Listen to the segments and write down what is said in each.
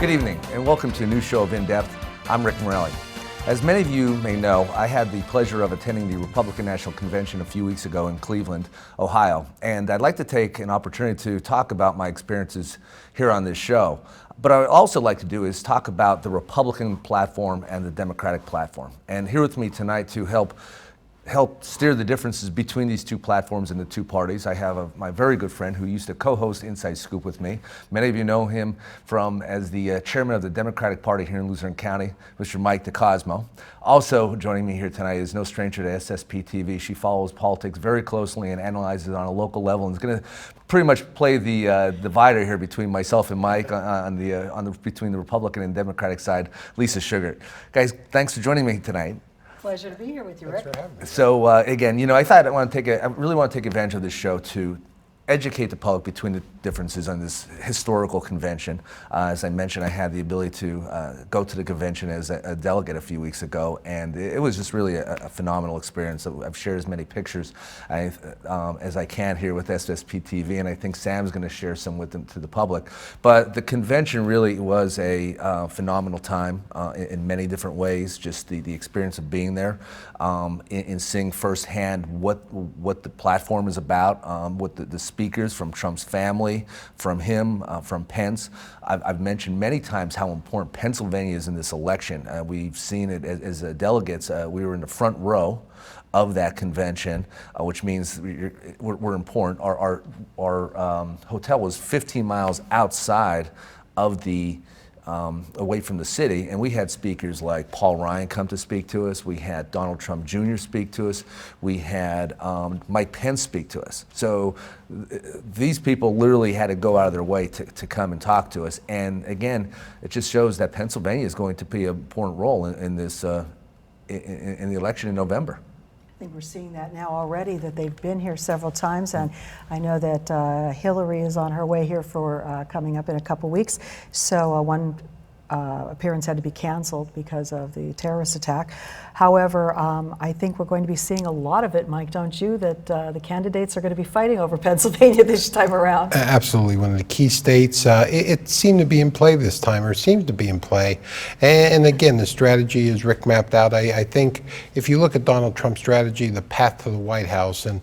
Good evening, and welcome to a new show of In Depth. I'm Rick Morelli. As many of you may know, I had the pleasure of attending the Republican National Convention a few weeks ago in Cleveland, Ohio, and I'd like to take an opportunity to talk about my experiences here on this show. But what I'd also like to do is talk about the Republican platform and the Democratic platform. And here with me tonight to help steer the differences between these two platforms and the two parties, I have my very good friend who used to co-host Inside Scoop with me. Many of you know him as the chairman of the Democratic Party here in Luzerne County, Mr. Mike Decosmo. Also joining me here tonight is no stranger to SSP TV. She follows politics very closely and analyzes it on a local level, and is going to pretty much play the divider here between myself and Mike between the Republican and Democratic side. Lisa Schugardt. Guys, thanks for joining me tonight. Pleasure to be here with you, Rick. Thanks for having me. So again, I thought I really want to take advantage of this show to educate the public between the differences on this historical convention. As I mentioned, I had the ability to go to the convention as a delegate a few weeks ago, and it was just really a phenomenal experience. I've shared as many pictures as I can here with SSP TV, and I think Sam's going to share some with them to the public. But the convention really was a phenomenal time in many different ways. Just the experience of being there, in seeing firsthand what the platform is about, what the speakers from Trump's family, from him, from Pence. I've mentioned many times how important Pennsylvania is in this election. We've seen it as delegates. We were in the front row of that convention, which means we're important. Our hotel was 15 miles outside of away from the city, and we had speakers like Paul Ryan come to speak to us. We had Donald Trump Jr. speak to us. We had Mike Pence speak to us. So these people literally had to go out of their way to come and talk to us. And again, it just shows that Pennsylvania is going to play an important role in this in the election in November. I think we're seeing that now already, that they've been here several times, and I know that Hillary is on her way here for coming up in a couple weeks. So one appearance had to be canceled because of the terrorist attack. However, I think we're going to be seeing a lot of it, Mike, don't you, that the candidates are going to be fighting over Pennsylvania this time around? Absolutely. One of the key states. It seemed to be in play this time, or seems to be in play. And again, the strategy is Rick mapped out. I think if you look at Donald Trump's strategy, the path to the White House, and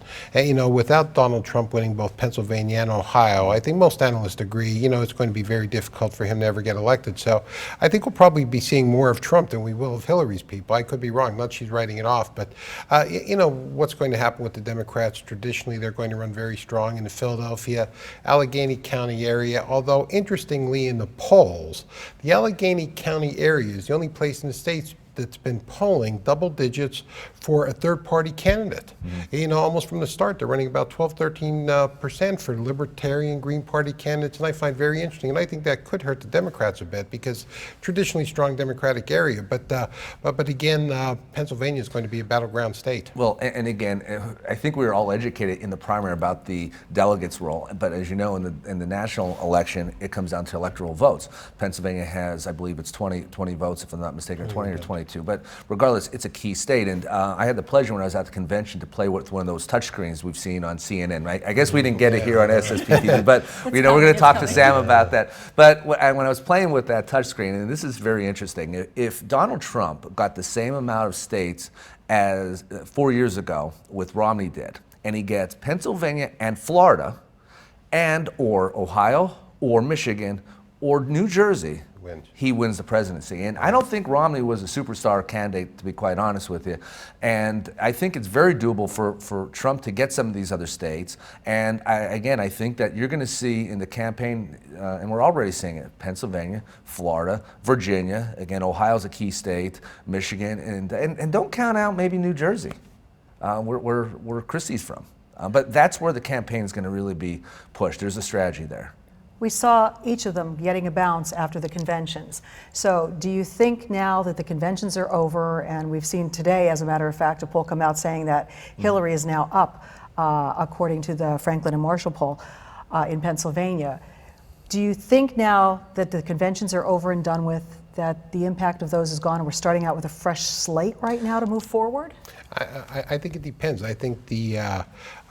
without Donald Trump winning both Pennsylvania and Ohio, I think most analysts agree, it's going to be very difficult for him to ever get elected. So I think we'll probably be seeing more of Trump than we will of Hillary's people. I could be wrong, not she's writing it off, but what's going to happen with the Democrats? Traditionally, they're going to run very strong in the Philadelphia, Allegheny County area, although interestingly in the polls, the Allegheny County area is the only place in the state that's been polling double digits for a third-party candidate. Mm-hmm. Almost from the start, they're running about 12-13% for Libertarian Green Party candidates, and I find very interesting. And I think that could hurt the Democrats a bit because traditionally strong Democratic area. But again, Pennsylvania is going to be a battleground state. Well, and again, I think we were all educated in the primary about the delegates' role. But as you know, in the national election, it comes down to electoral votes. Pennsylvania has, I believe, it's 20 votes, if I'm not mistaken, or 20 or 22. But regardless, it's a key state, and I had the pleasure when I was at the convention to play with one of those touchscreens we've seen on CNN. Right? I guess we didn't get it here on SSP, but we're going to talk to Sam about that. But when I was playing with that touchscreen, and this is very interesting, if Donald Trump got the same amount of states as 4 years ago with Romney did, and he gets Pennsylvania and Florida, and or Ohio or Michigan or New Jersey, he wins the presidency. And I don't think Romney was a superstar candidate, to be quite honest with you. And I think it's very doable for Trump to get some of these other states. And I think that you're going to see in the campaign, and we're already seeing it, Pennsylvania, Florida, Virginia, again, Ohio's a key state, Michigan, and don't count out maybe New Jersey, where Christie's from. But that's where the campaign is going to really be pushed. There's a strategy there. We saw each of them getting a bounce after the conventions. So do you think now that the conventions are over, and we've seen today, as a matter of fact, a poll come out saying that Hillary is now up, according to the Franklin and Marshall poll in Pennsylvania. Do you think now that the conventions are over and done with, that the impact of those is gone and we're starting out with a fresh slate right now to move forward? I think it depends. I think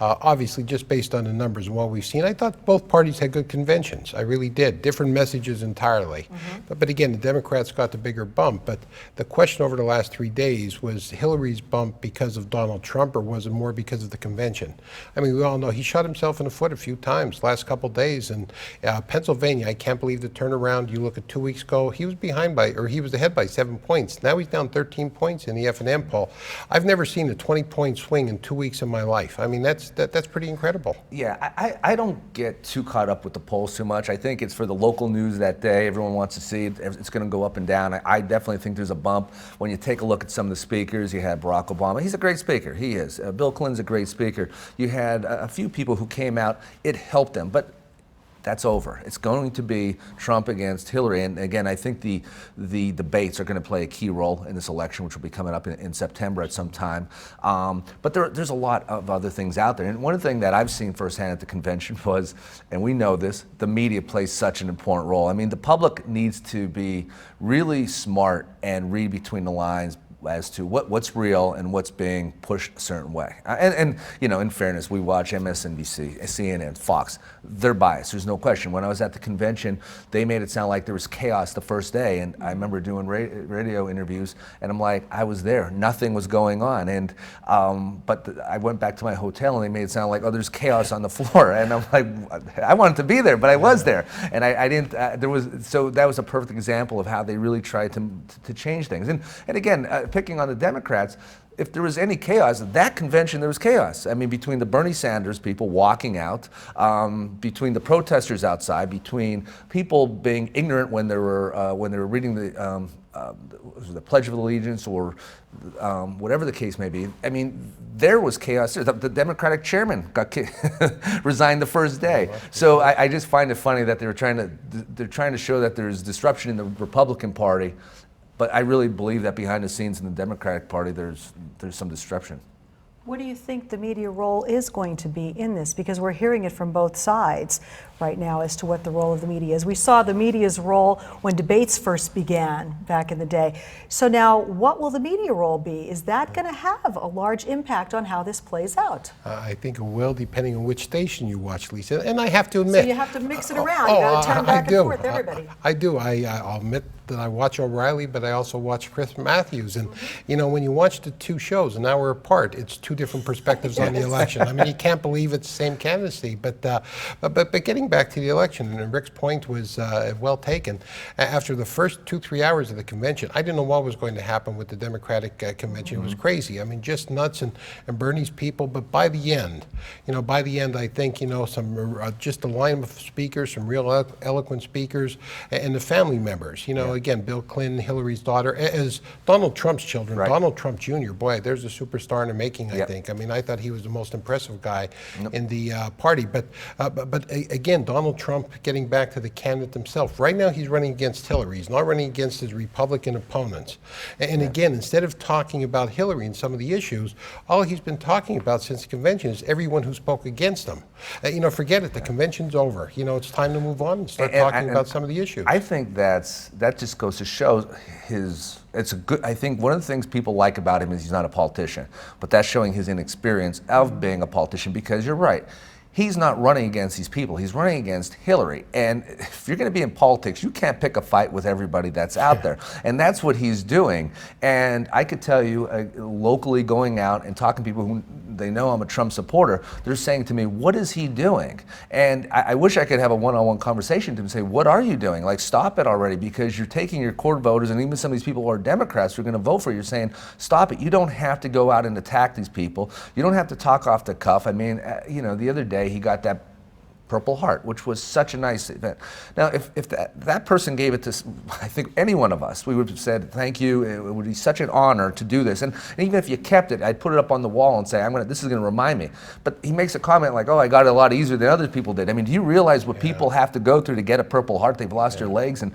obviously just based on the numbers and what we've seen, I thought both parties had good conventions. I really did. Different messages entirely. But again, the Democrats got the bigger bump. But the question over the last 3 days was Hillary's bump because of Donald Trump, or was it more because of the convention? I mean, we all know he shot himself in the foot a few times last couple days. And Pennsylvania, I can't believe the turnaround. You look at 2 weeks ago, he was he was ahead by 7 points. Now he's down 13 points in the F&M poll. I've never seen a 20-point swing in 2 weeks in my life. I mean, that's pretty incredible. Yeah, I don't get too caught up with the polls too much. I think it's for the local news that day. Everyone wants to see it. It's going to go up and down. I definitely think there's a bump. When you take a look at some of the speakers, you had Barack Obama. He's a great speaker. He is. Bill Clinton's a great speaker. You had a few people who came out. It helped them. But that's over. It's going to be Trump against Hillary. And again, I think the debates are going to play a key role in this election, which will be coming up in September at some time. But there's a lot of other things out there. And one thing that I've seen firsthand at the convention was, and we know this, the media plays such an important role. I mean, the public needs to be really smart and read between the lines as to what's real and what's being pushed a certain way. And you know, in fairness, we watch MSNBC, CNN, Fox. They're biased, there's no question. When I was at the convention, they made it sound like there was chaos the first day, and I remember doing radio interviews, and I'm like, I was there, nothing was going on. And but I went back to my hotel, and they made it sound like, oh, there's chaos on the floor. And I'm like, I wanted to be there, but I was there. And I didn't, so that was a perfect example of how they really tried to change things. And again, picking on the Democrats, if there was any chaos, that convention, there was chaos. I mean, between the Bernie Sanders people walking out, between the protesters outside, between people being ignorant when they were reading the Pledge of Allegiance or whatever the case may be. I mean, there was chaos. The Democratic chairman got resigned the first day. So I just find it funny that they're trying to show that there's disruption in the Republican Party. But I really believe that behind the scenes in the Democratic Party, there's some disruption. What do you think the media role is going to be in this? Because we're hearing it from both sides right now as to what the role of the media is. We saw the media's role when debates first began back in the day. So now, what will the media role be? Is that going to have a large impact on how this plays out? I think it will, depending on which station you watch, Lisa. And I have to admit... So you have to mix it around. You got to turn back and forth, everybody. I do. I'll admit that I watch O'Reilly, but I also watch Chris Matthews. And, you know, when you watch the two shows, an hour apart, it's two different perspectives on the election. I mean, you can't believe it's the same candidacy. But getting back to the election, and Rick's point was well taken. After the first 2-3 hours of the convention, I didn't know what was going to happen with the Democratic convention. It was crazy. I mean, just nuts and Bernie's people. But by the end, I think, some just a line of speakers, some real eloquent speakers, and the family members. Again, Bill Clinton, Hillary's daughter, as Donald Trump's children. Right. Donald Trump Jr. Boy, there's a superstar in the making. I think. I mean, I thought he was the most impressive guy in the party. But again, Donald Trump, getting back to the candidate himself, right now he's running against Hillary. He's not running against his Republican opponents. And again, instead of talking about Hillary and some of the issues, all he's been talking about since the convention is everyone who spoke against him. Forget it. The convention's over. It's time to move on and start talking about some of the issues. I think that just goes to show I think one of the things people like about him is he's not a politician, but that's showing his inexperience of being a politician, because you're right. He's not running against these people. He's running against Hillary. And if you're going to be in politics, you can't pick a fight with everybody that's out there. And that's what he's doing. And I could tell you, locally going out and talking to people who they know I'm a Trump supporter, they're saying to me, what is he doing? And I wish I could have a one-on-one conversation to him and say, what are you doing? Like, stop it already, because you're taking your core voters, and even some of these people who are Democrats who are going to vote for you, you're saying, stop it. You don't have to go out and attack these people. You don't have to talk off the cuff. I mean, the other day, he got that Purple Heart, which was such a nice event. Now, if that person gave it to, I think, any one of us, we would have said, thank you, it would be such an honor to do this. And even if you kept it, I'd put it up on the wall and say, this is going to remind me. But he makes a comment like, oh, I got it a lot easier than other people did. I mean, do you realize what people have to go through to get a Purple Heart? They've lost their legs and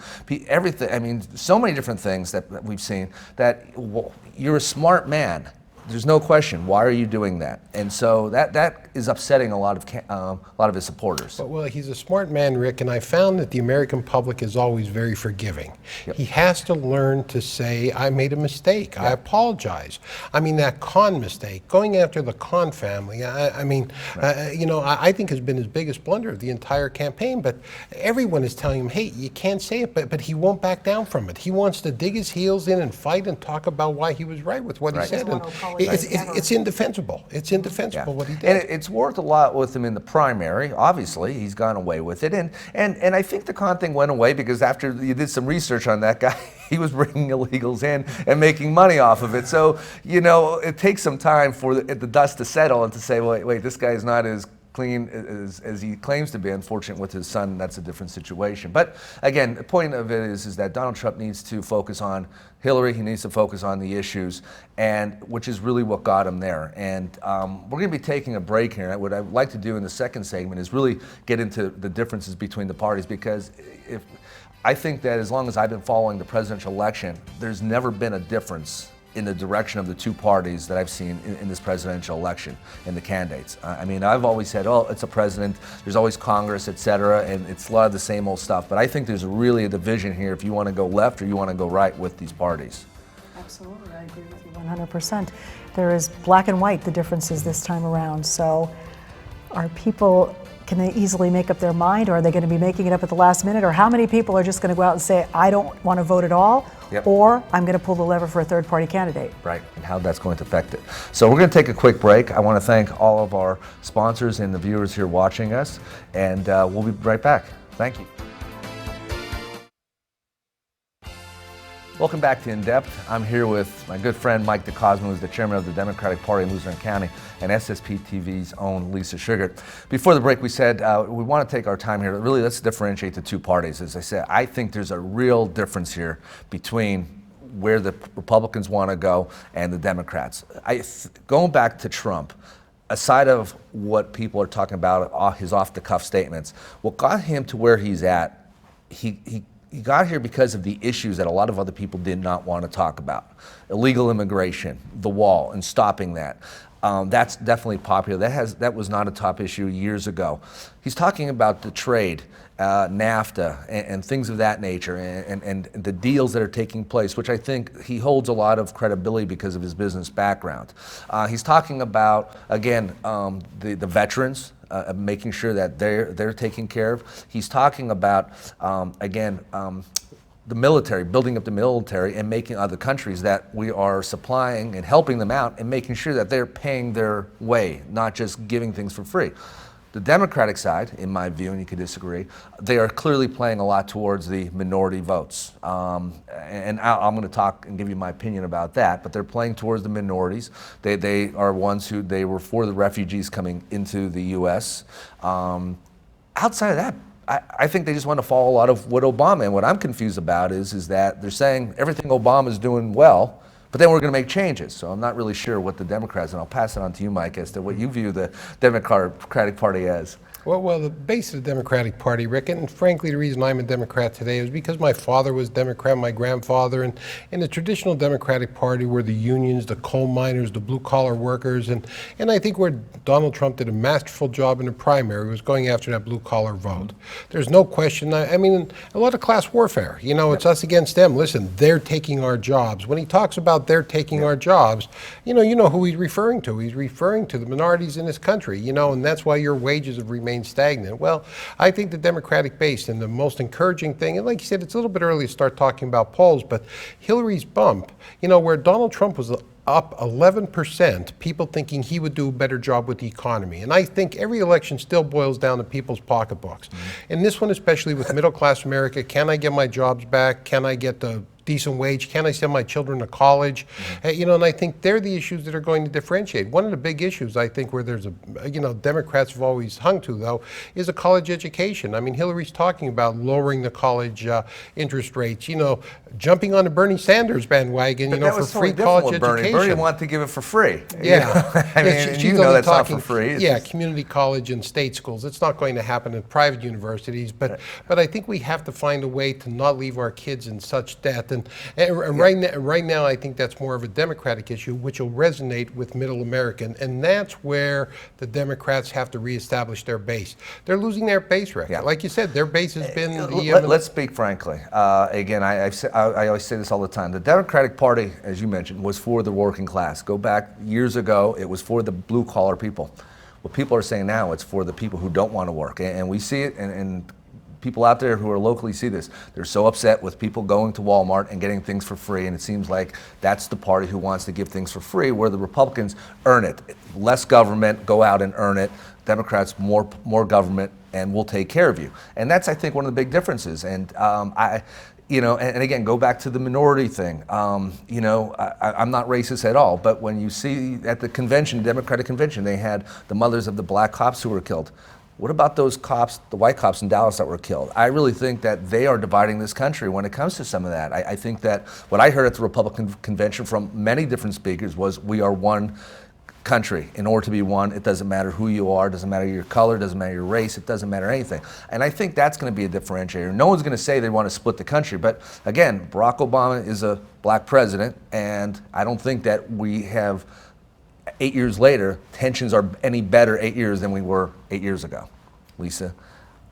everything. I mean, so many different things that we've seen that you're a smart man there's no question. Why are you doing that? And so that is upsetting a lot of his supporters. Well, he's a smart man, Rick, and I found that the American public is always very forgiving. Yep. He has to learn to say, I made a mistake. I apologize. I mean, that Khan mistake, going after the Khan family, I think has been his biggest blunder of the entire campaign. But everyone is telling him, hey, you can't say it, but he won't back down from it. He wants to dig his heels in and fight and talk about why he was right with what he said. And it's indefensible. It's indefensible what he did. And it's worked a lot with him in the primary. Obviously, he's gone away with it. And I think the Khan thing went away because after you did some research on that guy, he was bringing illegals in and making money off of it. So, it takes some time for the dust to settle and to say, wait, this guy is not as clean as he claims to be. Unfortunately, with his son, that's a different situation. But again, the point of it is that Donald Trump needs to focus on Hillary. He needs to focus on the issues, and which is really what got him there. And we're going to be taking a break here. And what I'd like to do in the second segment is really get into the differences between the parties, because I think that as long as I've been following the presidential election, there's never been a difference in the direction of the two parties that I've seen in this presidential election in the candidates. I mean, I've always said, oh, it's a president, there's always Congress, et cetera, and it's a lot of the same old stuff. But I think there's really a division here if you want to go left or you want to go right with these parties. Absolutely, I agree with you 100%. There is black and white, the differences this time around. So are people, can they easily make up their mind, or are they going to be making it up at the last minute? Or how many people are just going to go out and say, I don't want to vote at all, or I'm going to pull the lever for a third-party candidate? Right, and how that's going to affect it. So we're going to take a quick break. I want to thank all of our sponsors and the viewers here watching us, and we'll be right back. Thank you. Welcome back to In Depth. I'm here with my good friend Mike Decosmo, who's the chairman of the Democratic Party in Luzerne County, and SSP TV's own Lisa Schugardt. Before the break, we said we want to take our time here. Really, let's differentiate the two parties. As I said, I think there's a real difference here between where the Republicans want to go and the Democrats. Going back to Trump, aside of what people are talking about, his off-the-cuff statements, what got him to where he's at, he got here because of the issues that a lot of other people did not want to talk about. Illegal immigration, the wall, and stopping that. That's definitely popular. That was not a top issue years ago. He's talking about the trade, NAFTA, and things of that nature, and the deals that are taking place, which I think he holds a lot of credibility because of his business background. He's talking about, again, the veterans, making sure that they're taken care of. He's talking about, the military, building up the military and making other countries that we are supplying and helping them out and making sure that they're paying their way, not just giving things for free. The Democratic side, in my view, and you could disagree, they are clearly playing a lot towards the minority votes. And I'm going to talk and give you my opinion about that, but they're playing towards the minorities. They are ones who, they were for the refugees coming into the U.S. Outside of that, I think they just want to follow a lot of what Obama, and what I'm confused about is that they're saying everything Obama's doing well, but then we're going to make changes. So I'm not really sure what the Democrats, and I'll pass it on to you, Mike, as to what you view the Democratic Party as. Well, the base of the Democratic Party, Rick, and frankly the reason I'm a Democrat today is because my father was Democrat, my grandfather, and in the traditional Democratic Party were the unions, the coal miners, the blue-collar workers, and I think where Donald Trump did a masterful job in the primary was going after that blue-collar vote. There's no question. I mean, a lot of class warfare. It's us against them. Listen, they're taking our jobs. When he talks about they're taking our jobs, you know who he's referring to. He's referring to the minorities in this country, and that's why your wages have remained stagnant. Well, I think the Democratic base, and the most encouraging thing, and like you said, it's a little bit early to start talking about polls, but Hillary's bump, where Donald Trump was up 11%, people thinking he would do a better job with the economy. And I think every election still boils down to people's pocketbooks. And this one, especially with middle-class America, can I get my jobs back? Can I get the decent wage? Can I send my children to college? And I think they're the issues that are going to differentiate. One of the big issues, I think, where there's Democrats have always hung to, though, is a college education. I mean, Hillary's talking about lowering the college interest rates, jumping on the Bernie Sanders bandwagon, for free college education. Bernie wanted to give it for free. Yeah. I mean, she's that's talking, not for free. Community college and state schools. It's not going to happen in private universities, but I think we have to find a way to not leave our kids in such debt left. And right now, I think that's more of a Democratic issue, which will resonate with middle American. And that's where the Democrats have to reestablish their base. They're losing their base record. Yeah. Like you said, their base has been Let's speak frankly. Again, I always say this all the time. The Democratic Party, as you mentioned, was for the working class. Go back years ago, it was for the blue-collar people. What people are saying now, it's for the people who don't want to work. And we see it, and people out there who are locally see this. They're so upset with people going to Walmart and getting things for free, and it seems like that's the party who wants to give things for free, where the Republicans earn it. Less government, go out and earn it. Democrats, more government, and we'll take care of you. And that's, I think, one of the big differences. And and again, go back to the minority thing. I'm not racist at all, but when you see at the convention, Democratic convention, they had the mothers of the black cops who were killed. What about those cops, the white cops in Dallas that were killed? I really think that they are dividing this country when it comes to some of that. I think that what I heard at the Republican convention from many different speakers was, we are one country. In order to be one, it doesn't matter who you are, doesn't matter your color, doesn't matter your race, it doesn't matter anything. And I think that's going to be a differentiator. No one's going to say they want to split the country, but again, Barack Obama is a black president, and I don't think that we have, 8 years later, tensions are any better 8 years than we were 8 years ago. Lisa?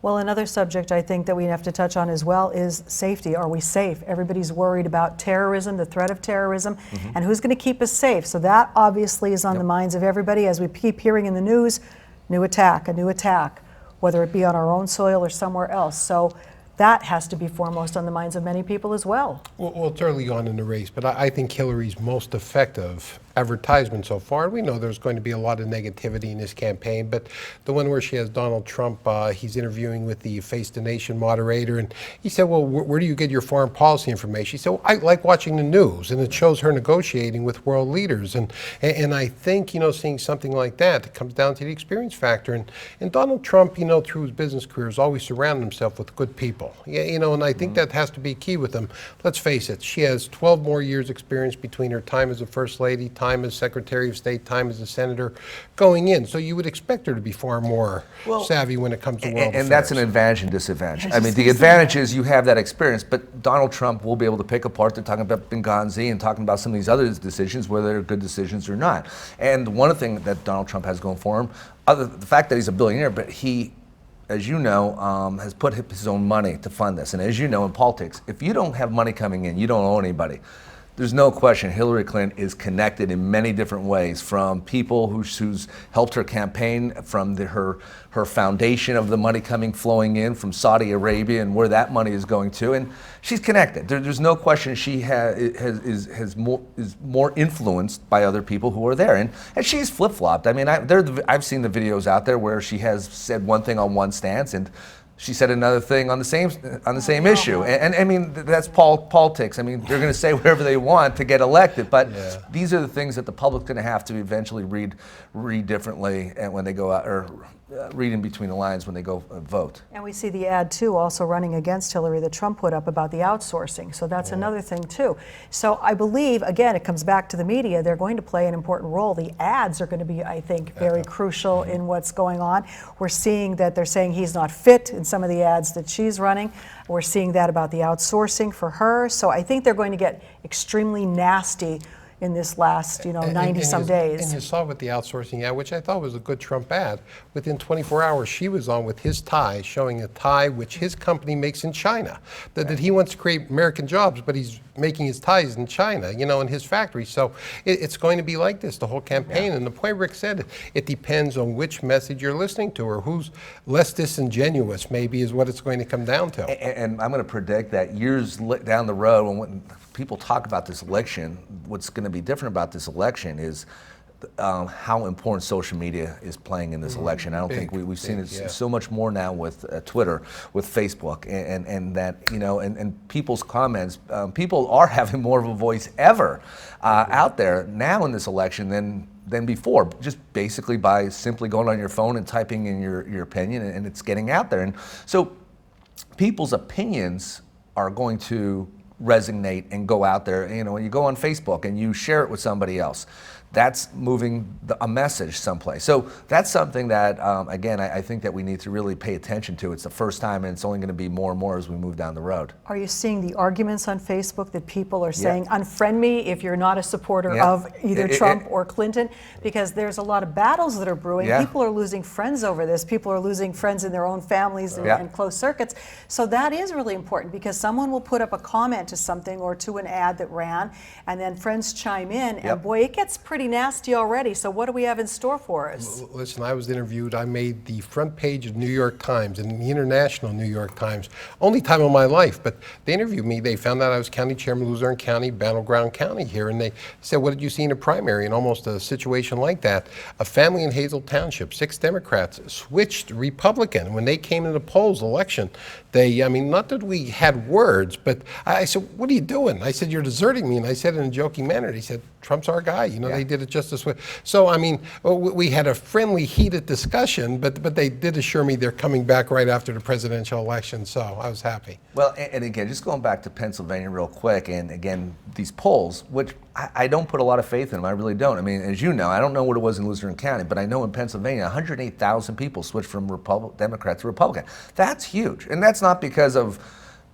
Well, another subject I think that we have to touch on as well is safety. Are we safe? Everybody's worried about terrorism, the threat of terrorism, and who's going to keep us safe? So that obviously is on the minds of everybody as we keep hearing in the news, a new attack, whether it be on our own soil or somewhere else. So that has to be foremost on the minds of many people as well. Well, it's early on in the race, but I think Hillary's most effective advertisement so far. We know there's going to be a lot of negativity in this campaign, but the one where she has Donald Trump, he's interviewing with the Face the Nation moderator, and he said, well, where do you get your foreign policy information? He said, well, I like watching the news, and it shows her negotiating with world leaders. And I think, seeing something like that, it comes down to the experience factor. And Donald Trump, through his business career, has always surrounded himself with good people. And I think that has to be key with him. Let's face it, she has 12 more years experience between her time as a First Lady, time as Secretary of State, time as a senator going in. So you would expect her to be far more savvy when it comes to world affairs. And that's an advantage and disadvantage. I mean, the advantage is you have that experience, but Donald Trump will be able to pick apart. They're talking about Benghazi and talking about some of these other decisions, whether they're good decisions or not. And one thing that Donald Trump has going for him, other the fact that he's a billionaire, but he, as you know, has put his own money to fund this. And as you know, in politics, if you don't have money coming in, you don't owe anybody. There's no question Hillary Clinton is connected in many different ways, from people who's helped her campaign, from her foundation of the money flowing in from Saudi Arabia and where that money is going to, and she's connected. There's no question she is more influenced by other people who are there, and she's flip-flopped. I mean, I've seen the videos out there where she has said one thing on one stance and she said another thing on the same issue, and I mean that's politics. I mean, they're going to say whatever they want to get elected, but these are the things that the public's going to have to eventually read differently, and when they go out, or read in between the lines when they go vote. And we see the ad too, also running against Hillary, that Trump put up about the outsourcing. So that's another thing too. So I believe, again, it comes back to the media. They're going to play an important role. The ads are going to be, I think, very crucial in what's going on. We're seeing that they're saying he's not fit in some of the ads that she's running. We're seeing that about the outsourcing for her. So I think they're going to get extremely nasty in this last, 90-some days. And you saw with the outsourcing ad, which I thought was a good Trump ad, within 24 hours, she was on with his tie, showing a tie which his company makes in China. That he wants to create American jobs, but he's making his ties in China, in his factory. So it's going to be like this, the whole campaign. And the point Rick said, it depends on which message you're listening to, or who's less disingenuous, maybe, is what it's going to come down to. And I'm going to predict that years down the road, when people talk about this election, what's going to be different about this election is how important social media is playing in this election. I don't think we've seen it so much more now with Twitter, with Facebook, and that, and people's comments. People are having more of a voice ever out there now in this election than before, just basically by simply going on your phone and typing in your opinion, and it's getting out there. And so people's opinions are going to resonate and go out there. When you go on Facebook and you share it with somebody else, that's moving a message someplace. So that's something that, again, I think that we need to really pay attention to. It's the first time, and it's only going to be more and more as we move down the road. Are you seeing the arguments on Facebook that people are saying, unfriend me if you're not a supporter of either Trump or Clinton? Because there's a lot of battles that are brewing. People are losing friends over this. People are losing friends in their own families and close circuits. So that is really important, because someone will put up a comment to something or to an ad that ran, and then friends chime in, and boy, it gets pretty nasty already. So what do we have in store for us? Listen, I was interviewed. I made the front page of New York Times and the international New York Times. Only time of my life. But they interviewed me. They found out I was county chairman of Luzerne County, battleground county here. And they said, what did you see in a primary? In almost a situation like that, a family in Hazel Township, 6 Democrats switched Republican. When they came in the polls election, they, I mean, not that we had words, but I said, what are you doing? I said, you're deserting me. And I said in a joking manner, he said, Trump's our guy. You know, they did it just this way. So, I mean, we had a friendly, heated discussion, but they did assure me they're coming back right after the presidential election, so I was happy. Well, and again, just going back to Pennsylvania real quick, and again, these polls, which I don't put a lot of faith in them, I really don't. I mean, as you know, I don't know what it was in Luzerne County, but I know in Pennsylvania, 108,000 people switched from Democrat to Republican. That's huge, and that's not because of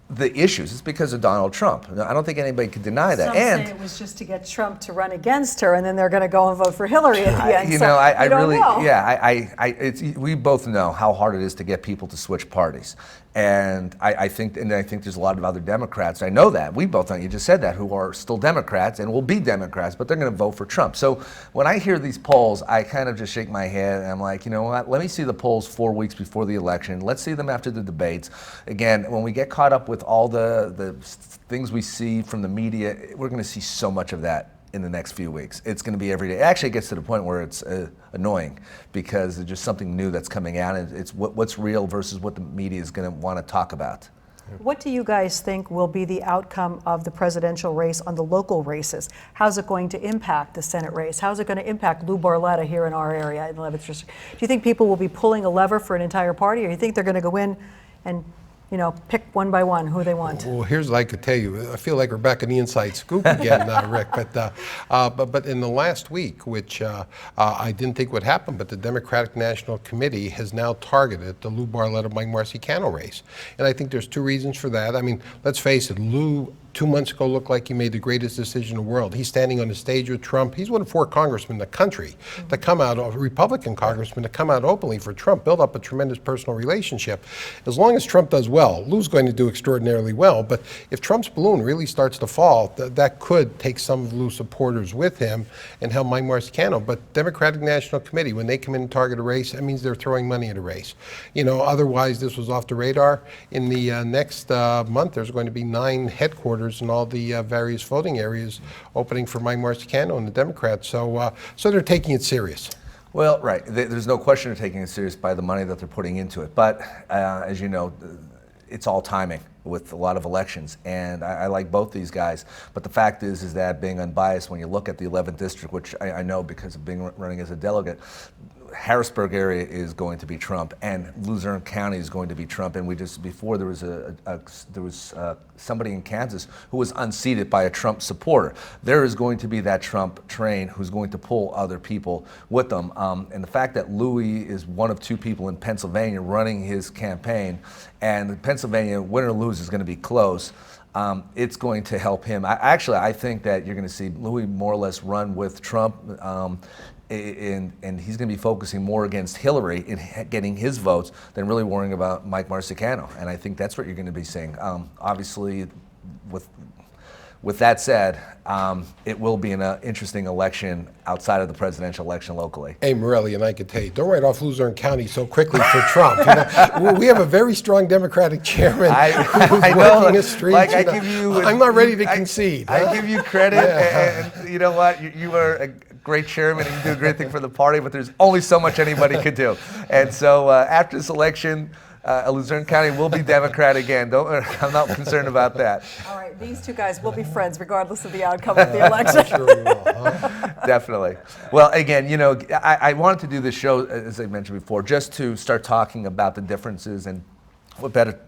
the issues. It's because of Donald Trump. I don't think anybody could deny that. Some say it was just to get Trump to run against her, and then they're going to go and vote for Hillary at the end. You so know, I don't really, know. we both know how hard it is to get people to switch parties. And I think there's a lot of other Democrats, I know that, we both know, you just said that, who are still Democrats and will be Democrats, but they're going to vote for Trump. So when I hear these polls, I kind of just shake my head and I'm like, you know what, let me see the polls 4 weeks before the election. Let's see them after the debates. Again, when we get caught up with all the things we see from the media, we're going to see so much of that in the next few weeks. It's going to be every day. It actually gets to the point where it's annoying, because there's just something new that's coming out, and it's what's real versus what the media is going to want to talk about. What do you guys think will be the outcome of the presidential race on the local races? How's it going to impact the Senate race? How's it going to impact Lou Barletta here in our area in 11th District? Do you think people will be pulling a lever for an entire party, or do you think they're going to go in and, you know, pick one by one who they want? Well, here's what I could tell you. I feel like we're back in the inside scoop again, Rick. But in the last week, which I didn't think would happen, but the Democratic National Committee has now targeted the Lou Barletta-Mike Marciano race. And I think there's 2 reasons for that. I mean, let's face it, Lou 2 months ago looked like he made the greatest decision in the world. He's standing on the stage with Trump. He's one of 4 congressmen in the country to come out, Republican congressmen, to come out openly for Trump, build up a tremendous personal relationship. As long as Trump does well, Lou's going to do extraordinarily well. But if Trump's balloon really starts to fall, that could take some of Lou's supporters with him and help Mike Marciano. But Democratic National Committee, when they come in and target a race, that means they're throwing money at a race. You know, otherwise this was off the radar. In the next month, there's going to be 9 headquarters in all the various voting areas opening for Mike Marciano and the Democrats. So they're taking it serious. Well, right. There's no question they're taking it serious by the money that they're putting into it. But as you know, it's all timing with a lot of elections, and I like both these guys. But the fact is that being unbiased, when you look at the 11th district, which I know because of running as a delegate, Harrisburg area is going to be Trump, and Luzerne County is going to be Trump. And before there was somebody in Kansas who was unseated by a Trump supporter. There is going to be that Trump train who's going to pull other people with them. And the fact that Louis is one of 2 people in Pennsylvania running his campaign, and Pennsylvania, win or lose, is going to be close. It's going to help him. I think that you're going to see Louis more or less run with Trump. And he's going to be focusing more against Hillary in getting his votes than really worrying about Mike Marciano. And I think that's what you're going to be seeing. Obviously, with that said, it will be an interesting election outside of the presidential election locally. Hey, Morelli, and I could tell you, don't write off Luzerne County so quickly for Trump. You know, we have a very strong Democratic chairman who's working the streets. Like I'm not ready to concede. I give you credit, and you know what? You are a great chairman, and you do a great thing for the party, but there's only so much anybody could do. And so after this election, Luzerne County will be Democrat again. I'm not concerned about that. All right, these 2 guys will be friends regardless of the outcome of the election. I'm sure we will, huh? Definitely. Well, again, you know, I wanted to do this show, as I mentioned before, just to start talking about the differences and what better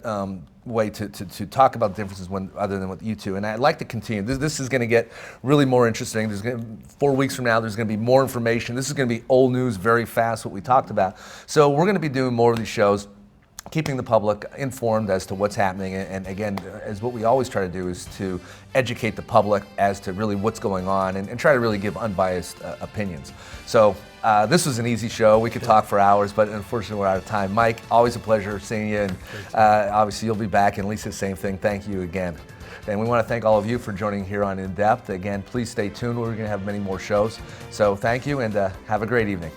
way to talk about differences other than with you two. And I'd like to continue. This is going to get really more interesting. 4 weeks from now, there's going to be more information. This is going to be old news very fast, what we talked about. So we're going to be doing more of these shows, keeping the public informed as to what's happening. And again, as what we always try to do is to educate the public as to really what's going on and try to really give unbiased opinions. So this was an easy show. We could talk for hours, but unfortunately we're out of time. Mike, always a pleasure seeing you. And obviously you'll be back. And Lisa, same thing. Thank you again. And we want to thank all of you for joining here on In Depth. Again, please stay tuned. We're going to have many more shows. So thank you and have a great evening.